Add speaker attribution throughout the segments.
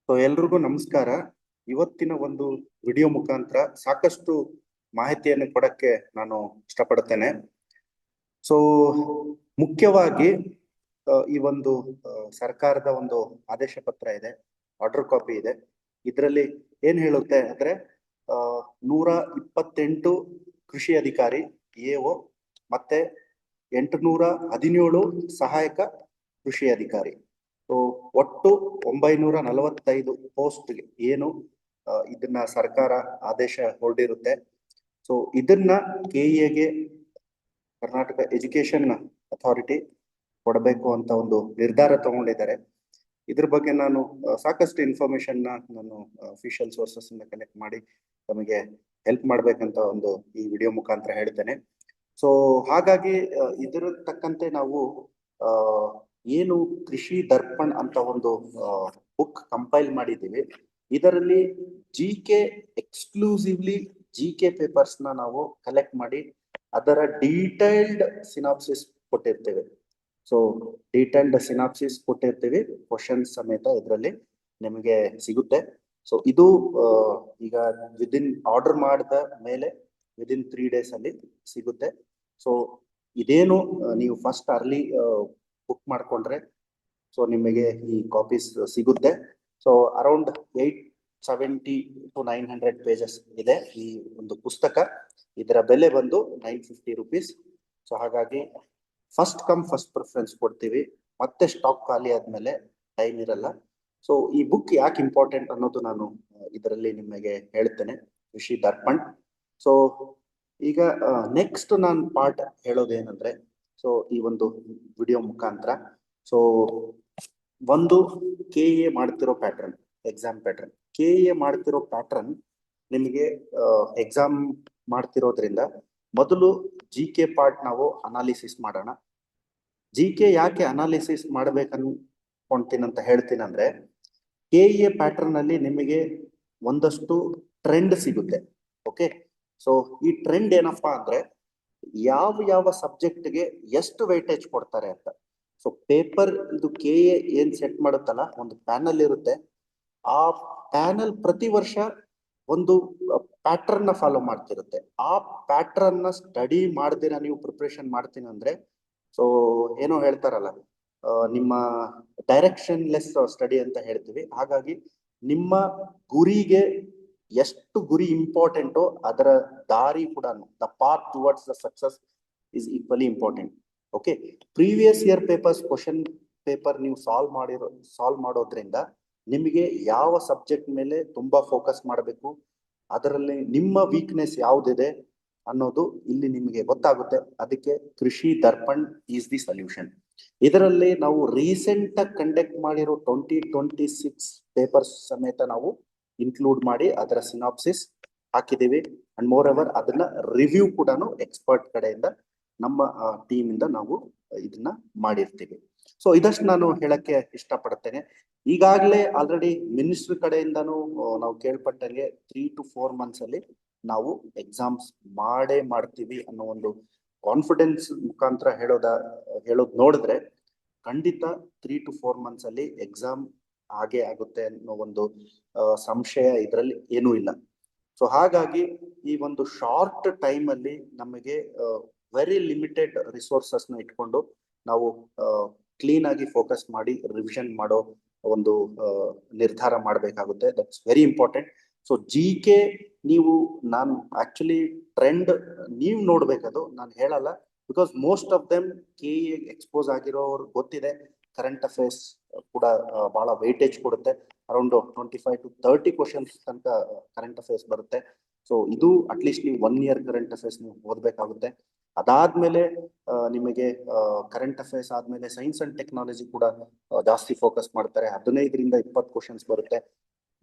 Speaker 1: ಎಲ್ರಿಗೂ ನಮಸ್ಕಾರ. ಇವತ್ತಿನ ಒಂದು ವಿಡಿಯೋ ಮುಖಾಂತರ ಸಾಕಷ್ಟು ಮಾಹಿತಿಯನ್ನು ಕೊಡಕ್ಕೆ ನಾನು ಇಷ್ಟಪಡುತ್ತೇನೆ. ಸೊ ಮುಖ್ಯವಾಗಿ ಈ ಒಂದು ಸರ್ಕಾರದ ಒಂದು ಆದೇಶ ಪತ್ರ ಇದೆ, ಆರ್ಡರ್ ಕಾಪಿ ಇದೆ. ಇದರಲ್ಲಿ ಏನ್ ಹೇಳುತ್ತೆ ಅಂದ್ರೆ 128 ಕೃಷಿ ಅಧಿಕಾರಿ ಎಒ ಮತ್ತೆ 817 ಸಹಾಯಕ ಕೃಷಿ ಅಧಿಕಾರಿ. ಒಟ್ಟು 945 ಪೋಸ್ಟ್ ಏನು ಇದನ್ನ ಸರ್ಕಾರ ಆದೇಶ ಹೊರಡಿರುತ್ತೆ. ಸೊ ಇದನ್ನ ಕೆಇಎಗೆ ಕರ್ನಾಟಕ ಎಜುಕೇಶನ್ ಅಥಾರಿಟಿ ಕೊಡಬೇಕು ಅಂತ ಒಂದು ನಿರ್ಧಾರ ತಗೊಂಡಿದ್ದಾರೆ. ಇದ್ರ ಬಗ್ಗೆ ನಾನು ಸಾಕಷ್ಟು ಇನ್ಫಾರ್ಮೇಶನ್ ನಾನು ಅಫಿಷಿಯಲ್ ಸೋರ್ಸಸ್ ಇಂದ ಕಲೆಕ್ಟ್ ಮಾಡಿ ತಮಗೆ ಹೆಲ್ಪ್ ಮಾಡ್ಬೇಕಂತ ಒಂದು ಈ ವಿಡಿಯೋ ಮುಖಾಂತರ ಹೇಳ್ತೇನೆ. ಸೊ ಹಾಗಾಗಿ ಇದರ ತಕ್ಕಂತೆ ನಾವು ಏನು ಕೃಷಿ ದರ್ಪಣ್ ಅಂತ ಒಂದು ಬುಕ್ ಕಂಪೈಲ್ ಮಾಡಿದ್ದೀವಿ. ಇದರಲ್ಲಿ ಜಿಕೆ ಎಕ್ಸ್ಕ್ಲೂಸಿವ್ಲಿ ಜಿಕೆ ಪೇಪರ್ಸ್ ನಾವು ಕಲೆಕ್ಟ್ ಮಾಡಿ ಅದರ ಡೀಟೈಲ್ಡ್ ಸಿನಾಪ್ಸಿಸ್ ಕೊಟ್ಟಿರ್ತೇವೆ. ಸೊ ಡೀಟೈಲ್ಡ್ ಸಿನಾಪ್ಸಿಸ್ ಕೊಟ್ಟಿರ್ತೀವಿ, ಕ್ವಶನ್ಸ್ ಸಮೇತ ಇದರಲ್ಲಿ ನಿಮಗೆ ಸಿಗುತ್ತೆ. ಸೊ ಇದು ಈಗ ವಿದಿನ್ ಆರ್ಡರ್ ಮಾಡಿದ ಮೇಲೆ ವಿದಿನ್ 3 days ಅಲ್ಲಿ ಸಿಗುತ್ತೆ. ಸೊ ಇದೇನು ನೀವು ಫಸ್ಟ್ ಅರ್ಲಿ ಬುಕ್ ಮಾಡ್ಕೊಂಡ್ರೆ ಸೊ ನಿಮಗೆ ಈ ಕಾಪೀಸ್ ಸಿಗುತ್ತೆ. ಸೊ ಅರೌಂಡ್ 870 to 900 ಪೇಜಸ್ ಇದೆ ಈ ಒಂದು ಪುಸ್ತಕ. ಇದರ ಬೆಲೆ ಬಂದು 950 rupees. ಸೊ ಹಾಗಾಗಿ ಫಸ್ಟ್ ಕಮ್ ಫಸ್ಟ್ ಪ್ರಿಫರೆನ್ಸ್ ಕೊಡ್ತೀವಿ. ಮತ್ತೆ ಸ್ಟಾಕ್ ಖಾಲಿ ಆದ್ಮೇಲೆ ಟೈಮ್ ಇರಲ್ಲ. ಸೊ ಈ ಬುಕ್ ಯಾಕೆ ಇಂಪಾರ್ಟೆಂಟ್ ಅನ್ನೋದು ನಾನು ಇದರಲ್ಲಿ ನಿಮಗೆ ಹೇಳ್ತೇನೆ, ಕೃಷಿ ದರ್ಪಣ್. ಸೊ ಈಗ ನೆಕ್ಸ್ಟ್ ನಾನು ಪಾರ್ಟ್ ಹೇಳೋದೇನಂದ್ರೆ, ಸೊ ಈ ಒಂದು ವಿಡಿಯೋ ಮುಖಾಂತರ ಸೊ ಒಂದು ಕೆಇಎ ಮಾಡ್ತಿರೋ ಪ್ಯಾಟರ್ನ್, ಎಕ್ಸಾಮ್ ಪ್ಯಾಟರ್ನ್. ಕೆಇಎ ಮಾಡ್ತಿರೋ ಪ್ಯಾಟರ್ನ್ ನಿಮಗೆ ಎಕ್ಸಾಮ್ ಮಾಡ್ತಿರೋದ್ರಿಂದ ಮೊದಲು ಜಿಕೆ ಪಾರ್ಟ್ ನಾವು ಅನಾಲಿಸಿಸ್ ಮಾಡೋಣ. ಜಿಕೆ ಯಾಕೆ ಅನಾಲಿಸಿಸ್ ಮಾಡ್ಬೇಕನ್ಕೊಂತೀನಂತ ಹೇಳ್ತೀನಂದ್ರೆ, ಕೆಇಎ ಪ್ಯಾಟರ್ನ್ ಅಲ್ಲಿ ನಿಮಗೆ ಒಂದಷ್ಟು ಟ್ರೆಂಡ್ ಸಿಗುತ್ತೆ. ಓಕೆ, ಸೊ ಈ ಟ್ರೆಂಡ್ ಏನಪ್ಪಾ ಅಂದ್ರೆ ಯಾವ ಸಬ್ಜೆಕ್ಟ್ಗೆ ಎಷ್ಟು ವೈಟೇಜ್ ಕೊಡ್ತಾರೆ ಅಂತ. ಸೊ ಪೇಪರ್ ಇದು ಕೆಇಎ ಏನ್ ಸೆಟ್ ಮಾಡುತ್ತಲ್ಲ, ಒಂದು ಪ್ಯಾನಲ್ ಇರುತ್ತೆ. ಆ ಪ್ಯಾನಲ್ ಪ್ರತಿ ವರ್ಷ ಒಂದು ಪ್ಯಾಟರ್ನ್ ನ ಫಾಲೋ ಮಾಡ್ತಿರುತ್ತೆ. ಆ ಪ್ಯಾಟರ್ನ್ ನ ಸ್ಟಡಿ ಮಾಡ್ದಿರ ನೀವು ಪ್ರಿಪರೇಷನ್ ಮಾಡ್ತೀನಿ ಅಂದ್ರೆ ಸೊ ಏನೋ ಹೇಳ್ತಾರಲ್ಲ, ನಿಮ್ಮ ಡೈರೆಕ್ಷನ್ ಲೆಸ್ ಸ್ಟಡಿ ಅಂತ ಹೇಳ್ತೀವಿ. ಹಾಗಾಗಿ ನಿಮ್ಮ ಗುರಿಗೆ ಎಷ್ಟು ಗುರಿ ಇಂಪಾರ್ಟೆಂಟೋ ಅದರ ದಾರಿ ಕೂಡ, the path towards the success is equally important. Okay, previous year papers question paper ನೀವು ಸಾಲ್ವ್ ಮಾಡೋದ್ರಿಂದ ನಿಮಗೆ ಯಾವ ಸಬ್ಜೆಕ್ಟ್ ಮೇಲೆ ತುಂಬಾ ಫೋಕಸ್ ಮಾಡಬೇಕು, ಅದರಲ್ಲಿ ನಿಮ್ಮ ವೀಕ್ನೆಸ್ ಯಾವ್ದಿದೆ ಅನ್ನೋದು ಇಲ್ಲಿ ನಿಮಗೆ ಗೊತ್ತಾಗುತ್ತೆ. ಅದಕ್ಕೆ ಕೃಷಿ ದರ್ಪಣ್ ಈಸ್ ದಿ ಸೊಲ್ಯೂಷನ್. ಇದರಲ್ಲಿ ನಾವು ರೀಸೆಂಟ್ ಆಗಿ ಕಂಡಕ್ಟ್ ಮಾಡಿರೋ 2026 ಪೇಪರ್ಸ್ ಸಮೇತ ನಾವು ಇನ್ಕ್ಲೂಡ್ ಮಾಡಿ ಅದರ ಸಿನಾಪ್ಸಿಸ್ ಹಾಕಿದೀವಿ. ಅಂಡ್ ಮೋರ್ ಎವರ್ ಅದನ್ನ ರಿವ್ಯೂ ಕೂಡ ಎಕ್ಸ್ಪರ್ಟ್ ಕಡೆಯಿಂದ ನಮ್ಮ ಟೀಮ್ ಇಂದ ನಾವು ಇದನ್ನ ಮಾಡಿರ್ತೀವಿ. ಸೊ ಇದಷ್ಟು ನಾನು ಹೇಳಕ್ಕೆ ಇಷ್ಟಪಡ್ತೇನೆ. ಈಗಾಗಲೇ ಆಲ್ರೆಡಿ ಮಿನಿಸ್ಟ್ರಿ ಕಡೆಯಿಂದನೂ ನಾವು ಕೇಳ್ಪಟ್ಟಂಗೆ 3 to 4 months ಅಲ್ಲಿ ನಾವು ಎಕ್ಸಾಮ್ಸ್ ಮಾಡ್ತೀವಿ ಅನ್ನೋ ಒಂದು ಕಾನ್ಫಿಡೆನ್ಸ್ ಮುಖಾಂತರ ಹೇಳೋದ್ ನೋಡಿದ್ರೆ ಖಂಡಿತ 3 to 4 months ಅಲ್ಲಿ ಎಕ್ಸಾಮ್ ಹಾಗೆ ಆಗುತ್ತೆ ಅನ್ನೋ ಒಂದು ಸಂಶಯ ಇದರಲ್ಲಿ ಏನೂ ಇಲ್ಲ. ಸೊ ಹಾಗಾಗಿ ಈ ಒಂದು ಶಾರ್ಟ್ ಟೈಮ್ ಅಲ್ಲಿ ನಮಗೆ ವೆರಿ ಲಿಮಿಟೆಡ್ ರಿಸೋರ್ಸಸ್ ನ ಇಟ್ಕೊಂಡು ನಾವು ಕ್ಲೀನ್ ಆಗಿ ಫೋಕಸ್ ಮಾಡಿ ರಿವಿಷನ್ ಮಾಡೋ ಒಂದು ನಿರ್ಧಾರ ಮಾಡಬೇಕಾಗುತ್ತೆ. That's very important. So GK ನಾನು ಆಕ್ಚುಲಿ ಟ್ರೆಂಡ್ ನೀವು ನೋಡ್ಬೇಕದು, ನಾನು ಹೇಳಲ್ಲ. Because most of them KEA expose ಆಗಿರೋರು ಗೊತ್ತಿದೆ. ಕರೆಂಟ್ ಅಫೇರ್ಸ್ ಕೂಡ ಬಹಳ ವೇಟೇಜ್ ಕೊಡುತ್ತೆ. ಅರೌಂಡ್ 25 to 30 ಕ್ವಶನ್ಸ್ ತನಕ ಕರೆಂಟ್ ಅಫೇರ್ಸ್ ಬರುತ್ತೆ. ಸೊ ಇದು ಅಟ್ಲೀಸ್ಟ್ ನೀವು 1 year ಕರೆಂಟ್ ಅಫೇರ್ಸ್ ನೀವು ಓದ್ಬೇಕಾಗುತ್ತೆ. ಅದಾದ್ಮೇಲೆ ನಿಮಗೆ ಕರೆಂಟ್ ಅಫೇರ್ಸ್ ಆದ್ಮೇಲೆ ಸೈನ್ಸ್ ಅಂಡ್ ಟೆಕ್ನಾಲಜಿ ಕೂಡ ಜಾಸ್ತಿ ಫೋಕಸ್ ಮಾಡ್ತಾರೆ. 15 to 20 ಕ್ವಶನ್ಸ್ ಬರುತ್ತೆ.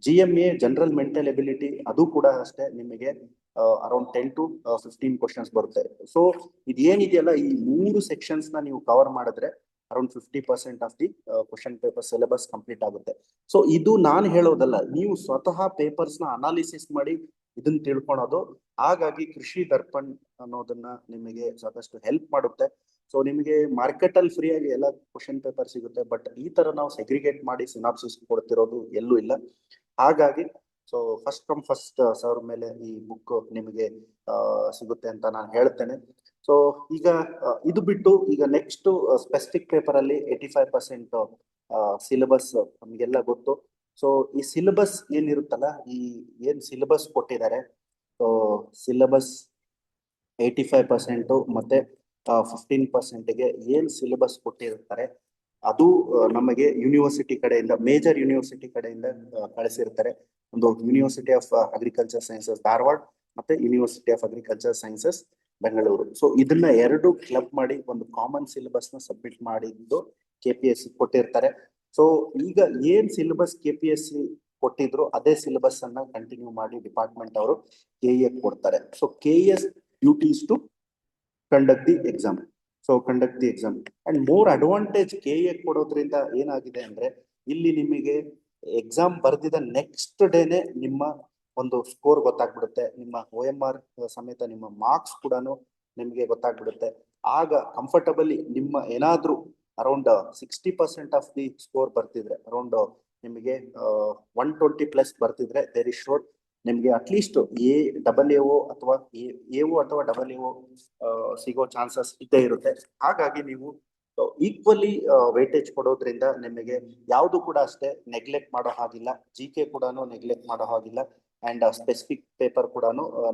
Speaker 1: GMA ಜನರಲ್ ಮೆಂಟಲ್ ಎಬಿಲಿಟಿ ಅದು ಕೂಡ ಅಷ್ಟೇ, ನಿಮಗೆ ಅರೌಂಡ್ 10 to 15 ಕ್ವಶನ್ಸ್ ಬರುತ್ತೆ. ಸೊ ಇದೇನಿದೆಯಲ್ಲ, ಈ 3 ಸೆಕ್ಷನ್ಸ್ ನ ನೀವು ಕವರ್ ಮಾಡಿದ್ರೆ around 50% of the question paper syllabus complete ಆಗುತ್ತೆ. ಸೊ ಇದು ನಾನು ಹೇಳೋದಲ್ಲ, ನೀವು ಸ್ವತಃ ಪೇಪರ್ಸ್ ನ ಅನಾಲಿಸಿಸ್ ಮಾಡಿ ಇದನ್ನ ತಿಳ್ಕೊಳೋದು. ಹಾಗಾಗಿ ಕೃಷಿ ದರ್ಪಣ್ ಅನ್ನೋದನ್ನ ನಿಮಗೆ ಸಾಕಷ್ಟು ಹೆಲ್ಪ್ ಮಾಡುತ್ತೆ. ಸೊ ನಿಮಗೆ ಮಾರ್ಕೆಟ್ ಅಲ್ಲಿ ಫ್ರೀ ಆಗಿ ಎಲ್ಲ ಕ್ವಶನ್ ಪೇಪರ್ ಸಿಗುತ್ತೆ, ಬಟ್ ಈ ತರ ನಾವು ಸೆಗ್ರಿಗೇಟ್ ಮಾಡಿ ಸಿನಾಪ್ಸಿಸ್ ಕೊಡ್ತಿರೋದು ಎಲ್ಲೂ ಇಲ್ಲ. ಹಾಗಾಗಿ so first come first serve ಮೇಲೆ ಈ ಬುಕ್ ನಿಮಗೆ ಸಿಗುತ್ತೆ ಅಂತ ನಾನು ಹೇಳ್ತೇನೆ. ಸೊ ಈಗ ಇದು ಬಿಟ್ಟು ಈಗ ನೆಕ್ಸ್ಟ್ ಸ್ಪೆಸಿಫಿಕ್ ಪೇಪರ್ ಅಲ್ಲಿ 85% ಸಿಲೆಬಸ್ ನಮಗೆಲ್ಲ ಗೊತ್ತು. ಸೊ ಈ ಸಿಲೆಬಸ್ ಏನಿರುತ್ತಲ್ಲ, ಈ ಏನ್ ಸಿಲೆಬಸ್ ಕೊಟ್ಟಿದ್ದಾರೆ, ಸೊ ಸಿಲೆಬಸ್ 85% ಮತ್ತೆ 15%ಗೆ ಏನ್ ಸಿಲೆಬಸ್ ಕೊಟ್ಟಿರ್ತಾರೆ ಅದು ನಮಗೆ ಯೂನಿವರ್ಸಿಟಿ ಕಡೆಯಿಂದ, ಮೇಜರ್ ಯೂನಿವರ್ಸಿಟಿ ಕಡೆಯಿಂದ ಕಳಿಸಿರ್ತಾರೆ. ಒಂದು university of agriculture sciences Dharwad ಮತ್ತೆ university of agriculture sciences Bengaluru. So ಇದನ್ನ ಎರಡು ಕ್ಲಬ್ ಮಾಡಿ ಒಂದು ಕಾಮನ್ ಸಿಲೆಬಸ್ ನ ಸಬ್ಮಿಟ್ ಮಾಡಿದ್ದು KPSC ಕೊಟ್ಟಿರ್ತಾರೆ. ಸೊ ಈಗ ಏನ್ ಸಿಲೆಬಸ್ KPSC ಕೊಟ್ಟಿದ್ರು ಅದೇ ಸಿಲೆಬಸ್ ಅನ್ನ ಕಂಟಿನ್ಯೂ ಮಾಡಿ ಡಿಪಾರ್ಟ್ಮೆಂಟ್ ಅವರು KE ಕೊಡ್ತಾರೆ. So KE's duty is to conduct the exam. So conduct the exam and more advantage KE ಕೊಡೋದ್ರಿಂದ ಏನಾಗಿದೆ ಅಂದ್ರೆ, ಇಲ್ಲಿ ನಿಮಗೆ ಎಕ್ಸಾಮ್ ಬರ್ದಿದ ನೆಕ್ಸ್ಟ್ ಡೇನೆ ನಿಮ್ಮ ಒಂದು ಸ್ಕೋರ್ ಗೊತ್ತಾಗ್ಬಿಡುತ್ತೆ, ನಿಮ್ಮ OMR ಸಮೇತ ನಿಮ್ಮ ಮಾರ್ಕ್ಸ್ ಕೂಡ ನಿಮಗೆ ಗೊತ್ತಾಗ್ಬಿಡುತ್ತೆ. ಆಗ ಕಂಫರ್ಟಬಲಿ ನಿಮ್ಮ ಏನಾದ್ರೂ ಅರೌಂಡ್ 60% ಆಫ್ ದಿ ಸ್ಕೋರ್ ಬರ್ತಿದ್ರೆ, ಅರೌಂಡ್ ನಿಮಗೆ 120+ ಬರ್ತಿದ್ರೆ, ದೇರ್ ಇಸ್ ಶೋರ್ ನಿಮ್ಗೆ ಅಟ್ಲೀಸ್ಟ್ AAO ಅಥವಾ AO ಅಥವಾ AA ಸಿಗೋ ಚಾನ್ಸಸ್ ಇದ್ದೇ ಇರುತ್ತೆ. ಹಾಗಾಗಿ ನೀವು ಈಕ್ವಲಿ ವೇಟೇಜ್ ಕೊಡೋದ್ರಿಂದ ನಿಮಗೆ ಯಾವುದು ಕೂಡ ಅಷ್ಟೇ ನೆಗ್ಲೆಕ್ಟ್ ಮಾಡೋ ಹಾಗಿಲ್ಲ, GK ಕೂಡ ನೆಗ್ಲೆಕ್ಟ್ ಮಾಡೋ ಹಾಗಿಲ್ಲ, ಅಂಡ್ ಸ್ಪೆಸಿಫಿಕ್ ಪೇಪರ್ ಕೂಡ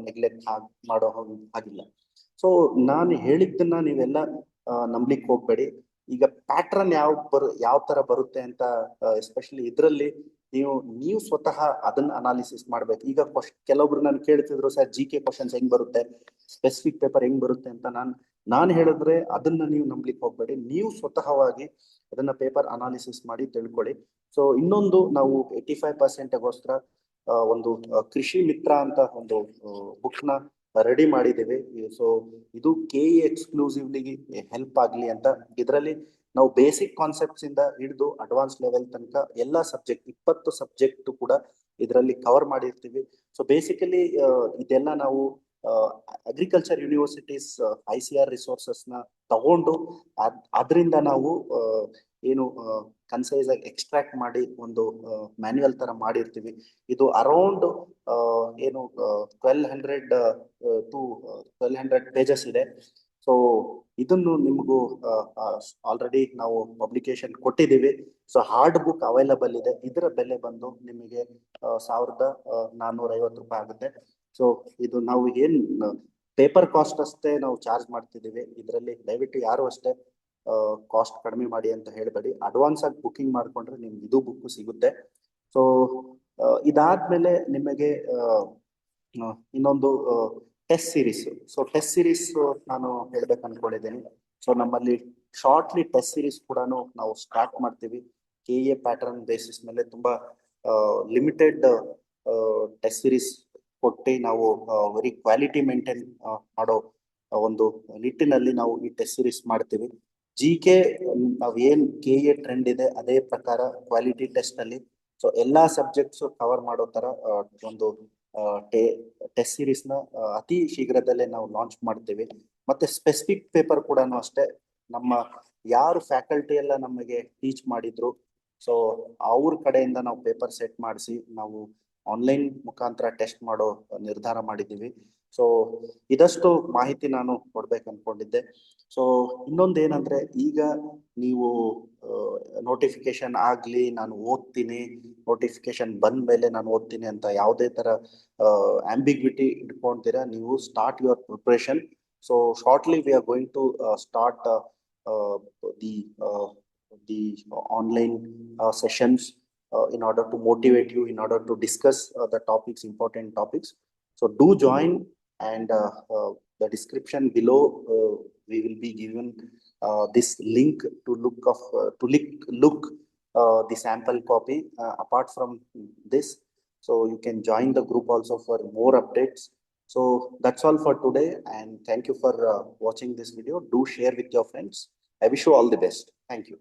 Speaker 1: ನೆಗ್ಲೆಕ್ಟ್ ಮಾಡೋ ಹಾಗಿಲ್ಲ. ಸೊ ನಾನು ಹೇಳಿದ್ದನ್ನ ನೀವೆಲ್ಲ ನಂಬ್ಲಿಕ್ಕೆ ಹೋಗ್ಬೇಡಿ. ಈಗ ಪ್ಯಾಟ್ರನ್ ಯಾವ ತರ ಬರುತ್ತೆ ಅಂತ, ಎಸ್ಪೆಷಲಿ ಇದರಲ್ಲಿ ನೀವು ಸ್ವತಃ ಅದನ್ನ ಅನಾಲಿಸಿಸ್ ಮಾಡ್ಬೇಕು. ಈಗ ಕೆಲವೊಬ್ರು ನಾನು ಕೇಳ್ತಿದ್ರು, ಸರ್ GK ಕ್ವಶನ್ಸ್ ಹೆಂಗ್ ಬರುತ್ತೆ, ಸ್ಪೆಸಿಫಿಕ್ ಪೇಪರ್ ಹೆಂಗ್ ಬರುತ್ತೆ ಅಂತ. ನಾನು ಹೇಳಿದ್ರೆ ಅದನ್ನ ನೀವು ನಂಬ್ಲಿಕ್ಕೆ ಹೋಗ್ಬೇಡಿ, ನೀವು ಸ್ವತಃವಾಗಿ ಅದನ್ನ ಪೇಪರ್ ಅನಾಲಿಸಿಸ್ ಮಾಡಿ ತಿಳ್ಕೊಳ್ಳಿ. ಸೊ ಇನ್ನೊಂದು, ನಾವು 85%ಗೋಸ್ಕರ ಒಂದು ಕೃಷಿ ಮಿತ್ರ ಅಂತ ಒಂದು ಬುಕ್ ನ ರೆಡಿ ಮಾಡಿದ್ದೇವೆ. ಸೊ ಇದು KE ಎಕ್ಸ್ಕ್ಲೂಸಿವ್ಲಿ ಹೆಲ್ಪ್ ಆಗ್ಲಿ ಅಂತ. ಇದರಲ್ಲಿ ನಾವು ಬೇಸಿಕ್ ಕಾನ್ಸೆಪ್ಟ್ಸ್ ಇಂದ ಹಿಡಿದು ಅಡ್ವಾನ್ಸ್ ಲೆವೆಲ್ ತನಕ ಎಲ್ಲ ಸಬ್ಜೆಕ್ಟ್ 20 ಸಬ್ಜೆಕ್ಟ್ ಕೂಡ ಇದರಲ್ಲಿ ಕವರ್ ಮಾಡಿರ್ತೀವಿ. ಸೊ ಬೇಸಿಕಲಿ ಇದೆಲ್ಲ ನಾವು ಅಗ್ರಿಕಲ್ಚರ್ ಯೂನಿವರ್ಸಿಟೀಸ್ ICR ರಿಸೋರ್ಸಸ್ ನ ತಗೊಂಡು ಅದರಿಂದ ನಾವು ಏನು ಕನ್ಸೈಸ್ ಆಗಿ ಎಕ್ಸ್ಟ್ರಾಕ್ಟ್ ಮಾಡಿ ಒಂದು ಮ್ಯಾನ್ಯುಯಲ್ ತರ ಮಾಡಿರ್ತೀವಿ. ಇದು ಅರೌಂಡ್ ಏನು 1200 ಪೇಜಸ್ ಇದೆ. ಸೊ ಇದನ್ನು ನಿಮಗೂ ಆಲ್ರೆಡಿ ನಾವು ಪಬ್ಲಿಕೇಶನ್ ಕೊಟ್ಟಿದ್ದೀವಿ. ಸೊ ಹಾರ್ಡ್ ಬುಕ್ ಅವೈಲಬಲ್ ಇದೆ. ಇದರ ಬೆಲೆ ಬಂದು ನಿಮಗೆ 1450 ರೂಪಾಯಿ ಆಗುತ್ತೆ. ಸೊ ಇದು ನಾವು ಏನ್ ಪೇಪರ್ ಕಾಸ್ಟ್ ಅಷ್ಟೇ ನಾವು ಚಾರ್ಜ್ ಮಾಡ್ತಿದ್ದೀವಿ. ಇದರಲ್ಲಿ ದಯವಿಟ್ಟು ಯಾರು ಅಷ್ಟೇ ಕಾಸ್ಟ್ ಕಡಿಮೆ ಮಾಡಿ ಅಂತ ಹೇಳ್ಬೇಡಿ. ಅಡ್ವಾನ್ಸ್ ಆಗಿ ಬುಕಿಂಗ್ ಮಾಡ್ಕೊಂಡ್ರೆ ನಿಮ್ಗೆ ಇದು ಬುಕ್ ಸಿಗುತ್ತೆ. ಸೊ ಇದಾದ್ಮೇಲೆ ನಿಮಗೆ ಇನ್ನೊಂದು test series. So test series ನಾನು ಹೇಳ್ಬೇಕು ಅನ್ಕೊಂಡಿದ್ದೀನಿ. ಸೊ ನಮ್ಮಲ್ಲಿ ಶಾರ್ಟ್ಲಿ ಟೆಸ್ಟ್ ಸೀರೀಸ್ ಕೂಡ ನಾವು ಸ್ಟಾರ್ಟ್ ಮಾಡ್ತೀವಿ. KE ಪ್ಯಾಟರ್ನ್ ಬೇಸಿಸ್ ಮೇಲೆ ತುಂಬಾ ಲಿಮಿಟೆಡ್ ಟೆಸ್ಟ್ ಸೀರೀಸ್ ಕೊಟ್ಟು ನಾವು ವೆರಿ ಕ್ವಾಲಿಟಿ ಮೇಂಟೈನ್ ಮಾಡೋ ಒಂದು ನಿಟ್ಟಿನಲ್ಲಿ ನಾವು ಈ ಟೆಸ್ಟ್ ಸೀರೀಸ್ ಮಾಡ್ತೀವಿ. GK ನಾವ್ ಏನ್ KE ಟ್ರೆಂಡ್ ಇದೆ ಅದೇ ಪ್ರಕಾರ ಕ್ವಾಲಿಟಿ ಟೆಸ್ಟ್ ಅಲ್ಲಿ ಸೊ ಎಲ್ಲಾ ಸಬ್ಜೆಕ್ಟ್ಸ್ ಕವರ್ ಮಾಡೋ ತರ ಒಂದು ಟೆಸ್ಟ್ ಸೀರೀಸ್ ನ ಅತಿ ಶೀಘ್ರದಲ್ಲೇ ನಾವು ಲಾಂಚ್ ಮಾಡ್ತೀವಿ. ಮತ್ತೆ ಸ್ಪೆಸಿಫಿಕ್ ಪೇಪರ್ ಕೂಡ ಅಷ್ಟೇ, ನಮ್ಮ ಯಾರು ಫ್ಯಾಕಲ್ಟಿ ಎಲ್ಲ ನಮಗೆ ಟೀಚ್ ಮಾಡಿದ್ರು ಸೊ ಅವ್ರ ಕಡೆಯಿಂದ ನಾವು ಪೇಪರ್ ಸೆಟ್ ಮಾಡಿಸಿ ನಾವು ಆನ್ಲೈನ್ ಮುಖಾಂತರ ಟೆಸ್ಟ್ ಮಾಡೋ ನಿರ್ಧಾರ ಮಾಡಿದ್ದೀವಿ. ಸೊ ಇದಷ್ಟು ಮಾಹಿತಿ ನಾನು ಕೊಡ್ಬೇಕು ಅನ್ಕೊಂಡಿದ್ದೆ. ಸೊ ಇನ್ನೊಂದೇನಂದ್ರೆ, ಈಗ ನೀವು ನೋಟಿಫಿಕೇಶನ್ ಆಗ್ಲಿ ನಾನು ಓದ್ತೀನಿ, ನೋಟಿಫಿಕೇಶನ್ ಬಂದ ಮೇಲೆ ನಾನು ಓದ್ತೀನಿ ಅಂತ ಯಾವುದೇ ತರ ಆಂಬಿಗ್ವಿಟಿ ಇಟ್ಕೊಂತೀರಾ, ನೀವು start your preparation. So shortly we are going to start the online sessions in order to motivate you, in order to discuss the topics, important topics. So do join, and the description below we will be given this link to look the sample copy. Apart from this, so you can join the group also for more updates. So that's all for today, and thank you for watching this video. Do share with your friends. I wish you all the best. Thank you.